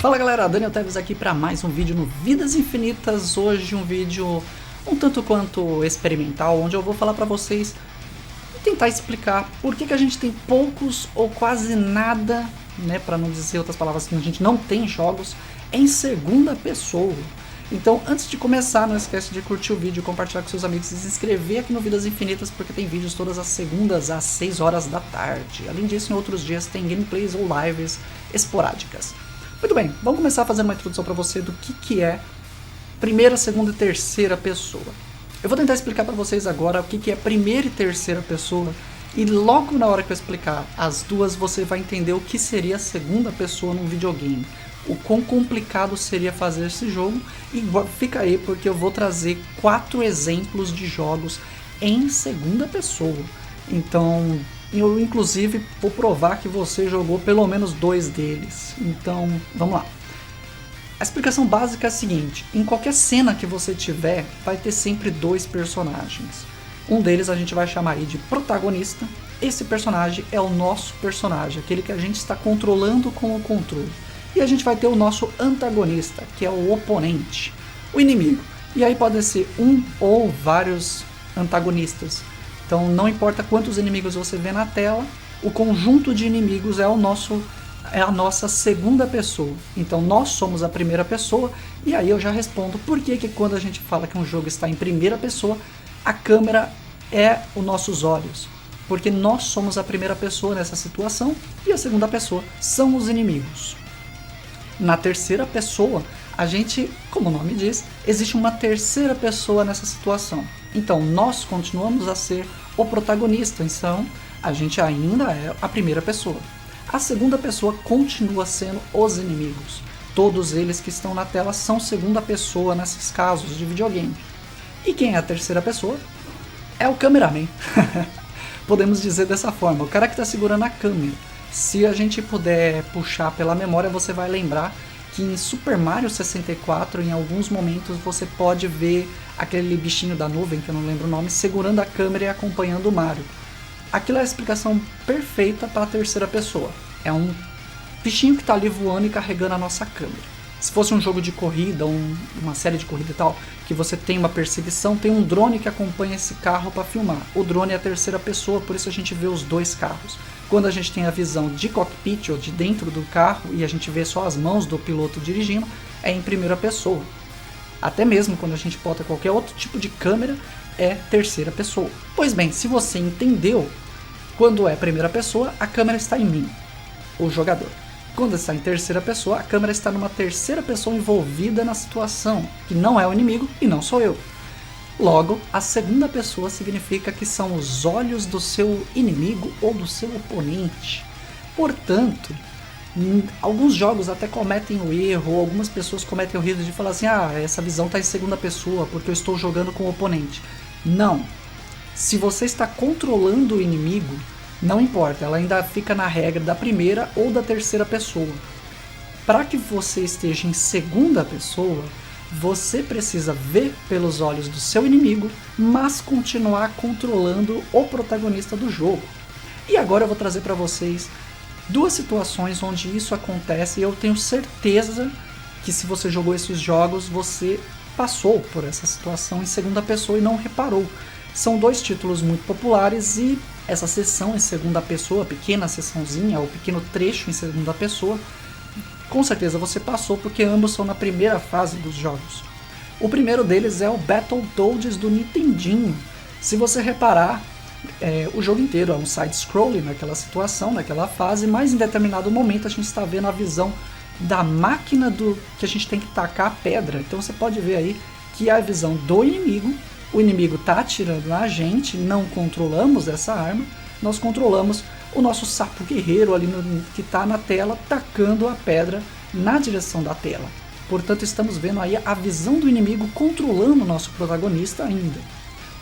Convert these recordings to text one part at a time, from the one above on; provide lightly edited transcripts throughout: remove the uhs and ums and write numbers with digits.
Fala galera, Daniel Teves aqui para mais um vídeo no Vidas Infinitas. Hoje um vídeo um tanto quanto experimental, onde eu vou falar para vocês e tentar explicar por que a gente tem poucos ou quase nada, né, para não dizer outras palavras que a gente não tem jogos em segunda pessoa. Então, antes de começar, não esquece de curtir o vídeo, compartilhar com seus amigos e se inscrever aqui no Vidas Infinitas, porque tem vídeos todas as segundas às 6 horas da tarde. Além disso, em outros dias tem gameplays ou lives esporádicas. Muito bem, vamos começar fazendo uma introdução para você do que é primeira, segunda e terceira pessoa. Eu vou tentar explicar para vocês agora o que é primeira e terceira pessoa, e logo na hora que eu explicar as duas, você vai entender o que seria a segunda pessoa num videogame. O quão complicado seria fazer esse jogo, e fica aí porque eu vou trazer 4 exemplos de jogos em segunda pessoa. Então, eu inclusive vou provar que você jogou pelo menos 2 deles. Então, vamos lá. A explicação básica é a seguinte: em qualquer cena que você tiver, vai ter sempre 2 personagens. Um deles a gente vai chamar aí de protagonista. Esse personagem é o nosso personagem, aquele que a gente está controlando com o controle. E a gente vai ter o nosso antagonista, que é o oponente, o inimigo. E aí podem ser um ou vários antagonistas. Então não importa quantos inimigos você vê na tela, o conjunto de inimigos é a nossa segunda pessoa. Então nós somos a primeira pessoa, e aí eu já respondo por que quando a gente fala que um jogo está em primeira pessoa, a câmera é os nossos olhos. Porque nós somos a primeira pessoa nessa situação, e a segunda pessoa são os inimigos. Na terceira pessoa, a gente, como o nome diz, existe uma terceira pessoa nessa situação. Então nós continuamos a ser o protagonista, então a gente ainda é a primeira pessoa. A segunda pessoa continua sendo os inimigos. Todos eles que estão na tela são segunda pessoa nesses casos de videogame. E quem é a terceira pessoa? É o cameraman. Podemos dizer dessa forma, o cara que está segurando a câmera. Se a gente puder puxar pela memória, você vai lembrar que em Super Mario 64, em alguns momentos, você pode ver aquele bichinho da nuvem, que eu não lembro o nome, segurando a câmera e acompanhando o Mario. Aquilo é a explicação perfeita para a terceira pessoa. É um bichinho que está ali voando e carregando a nossa câmera. Se fosse um jogo de corrida, uma série de corrida e tal, que você tem uma perseguição, tem um drone que acompanha esse carro para filmar. O drone é a terceira pessoa, por isso a gente vê os 2 carros. Quando a gente tem a visão de cockpit ou de dentro do carro e a gente vê só as mãos do piloto dirigindo, é em primeira pessoa. Até mesmo quando a gente bota qualquer outro tipo de câmera, é terceira pessoa. Pois bem, se você entendeu, quando é primeira pessoa, a câmera está em mim, o jogador. Quando está em terceira pessoa, a câmera está numa terceira pessoa envolvida na situação, que não é o inimigo e não sou eu. Logo, a segunda pessoa significa que são os olhos do seu inimigo ou do seu oponente. Portanto, alguns jogos até cometem o erro, ou algumas pessoas cometem o risco de falar assim: ah, essa visão está em segunda pessoa porque eu estou jogando com o oponente. Não. Se você está controlando o inimigo, não importa, ela ainda fica na regra da primeira ou da terceira pessoa. Para que você esteja em segunda pessoa, você precisa ver pelos olhos do seu inimigo, mas continuar controlando o protagonista do jogo. E agora eu vou trazer para vocês 2 situações onde isso acontece, e eu tenho certeza que se você jogou esses jogos, você passou por essa situação em segunda pessoa e não reparou. São 2 títulos muito populares, e essa sessão em segunda pessoa, pequena sessãozinha, ou pequeno trecho em segunda pessoa, com certeza você passou, porque ambos são na primeira fase dos jogos. O primeiro deles é o Battletoads do Nintendinho. Se você reparar, o jogo inteiro é um side-scrolling naquela situação, naquela fase, mas em determinado momento a gente está vendo a visão da máquina que a gente tem que tacar a pedra. Então você pode ver aí que é a visão do inimigo. O inimigo está atirando na gente, não controlamos essa arma, nós controlamos o nosso sapo guerreiro ali que está na tela, tacando a pedra na direção da tela. Portanto, estamos vendo aí a visão do inimigo controlando o nosso protagonista ainda.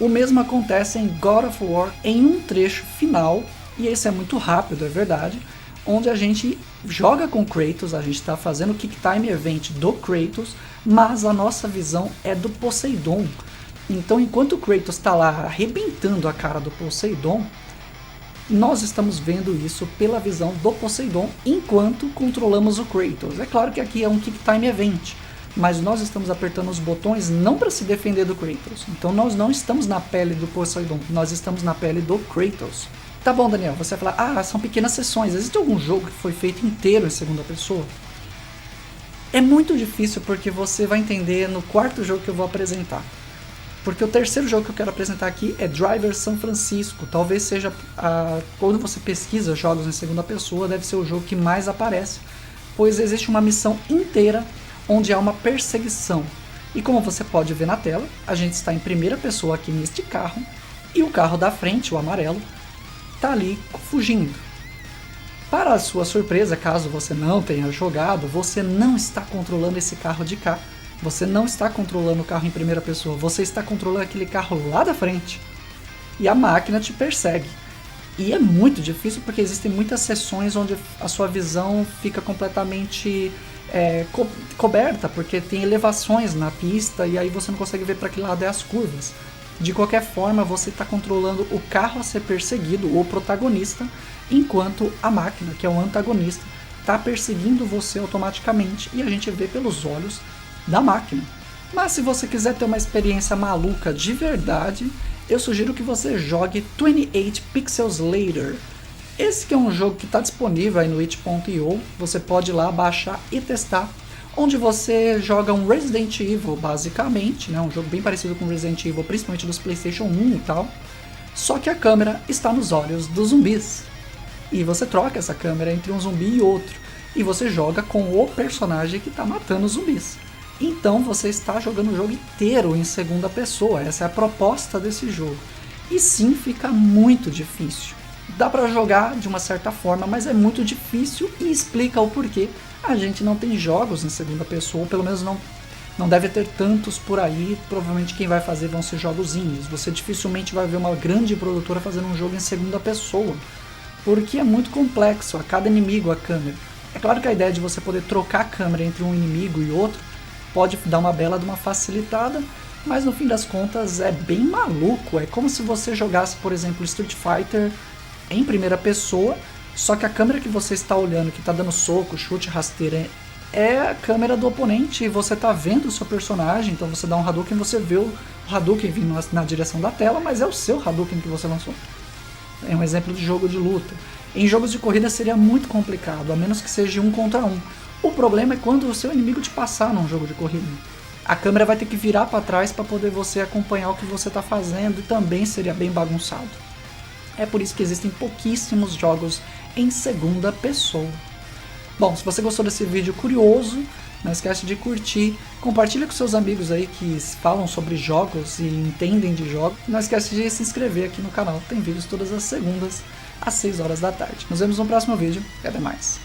O mesmo acontece em God of War, em um trecho final, e esse é muito rápido, é verdade, onde a gente joga com Kratos, a gente está fazendo o Kick Time Event do Kratos, mas a nossa visão é do Poseidon. Então, enquanto o Kratos está lá arrebentando a cara do Poseidon, nós estamos vendo isso pela visão do Poseidon enquanto controlamos o Kratos. É claro que aqui é um Kick Time Event, mas nós estamos apertando os botões não para se defender do Kratos. Então nós não estamos na pele do Poseidon, nós estamos na pele do Kratos. Tá bom, Daniel, você vai falar, são pequenas sessões. Existe algum jogo que foi feito inteiro em segunda pessoa? É muito difícil porque você vai entender no quarto jogo que eu vou apresentar. Porque o terceiro jogo que eu quero apresentar aqui é Driver San Francisco. Talvez seja, quando você pesquisa jogos em segunda pessoa, deve ser o jogo que mais aparece, pois existe uma missão inteira onde há uma perseguição. E como você pode ver na tela, a gente está em primeira pessoa aqui neste carro, e o carro da frente, o amarelo, está ali fugindo. Para a sua surpresa, caso você não tenha jogado, você não está controlando esse carro de cá. Você não está controlando o carro em primeira pessoa, você está controlando aquele carro lá da frente. E a máquina te persegue. E é muito difícil porque existem muitas sessões onde a sua visão fica completamente coberta, porque tem elevações na pista e aí você não consegue ver para que lado é as curvas. De qualquer forma, você está controlando o carro a ser perseguido, o protagonista, enquanto a máquina, que é o antagonista, está perseguindo você automaticamente e a gente vê pelos olhos da máquina. Mas se você quiser ter uma experiência maluca de verdade, eu sugiro que você jogue 28 Pixels Later. Esse que é um jogo que está disponível aí no itch.io, você pode ir lá baixar e testar, onde você joga um Resident Evil basicamente, né? Um jogo bem parecido com Resident Evil, principalmente dos PlayStation 1 e tal, só que a câmera está nos olhos dos zumbis. E você troca essa câmera entre um zumbi e outro, e você joga com o personagem que está matando os zumbis. Então você está jogando o jogo inteiro em segunda pessoa, essa é a proposta desse jogo. E sim, fica muito difícil. Dá pra jogar de uma certa forma, mas é muito difícil e explica o porquê a gente não tem jogos em segunda pessoa, ou pelo menos não deve ter tantos por aí. Provavelmente quem vai fazer vão ser jogos indies. Você dificilmente vai ver uma grande produtora fazendo um jogo em segunda pessoa, porque é muito complexo, a cada inimigo a câmera. É claro que a ideia de você poder trocar a câmera entre um inimigo e outro pode dar uma bela de uma facilitada, mas no fim das contas é bem maluco. É como se você jogasse, por exemplo, Street Fighter em primeira pessoa, só que a câmera que você está olhando, que está dando soco, chute, rasteira, é a câmera do oponente e você está vendo o seu personagem. Então você dá um Hadouken e você vê o Hadouken vindo na direção da tela, mas é o seu Hadouken que você lançou. É um exemplo de jogo de luta. Em jogos de corrida seria muito complicado, a menos que seja 1 contra 1. O problema é quando o seu inimigo te passar num jogo de corrida. A câmera vai ter que virar para trás para poder você acompanhar o que você está fazendo e também seria bem bagunçado. É por isso que existem pouquíssimos jogos em segunda pessoa. Bom, se você gostou desse vídeo curioso, não esquece de curtir, compartilha com seus amigos aí que falam sobre jogos e entendem de jogos. Não esquece de se inscrever aqui no canal, tem vídeos todas as segundas às 6 horas da tarde. Nos vemos no próximo vídeo e até mais.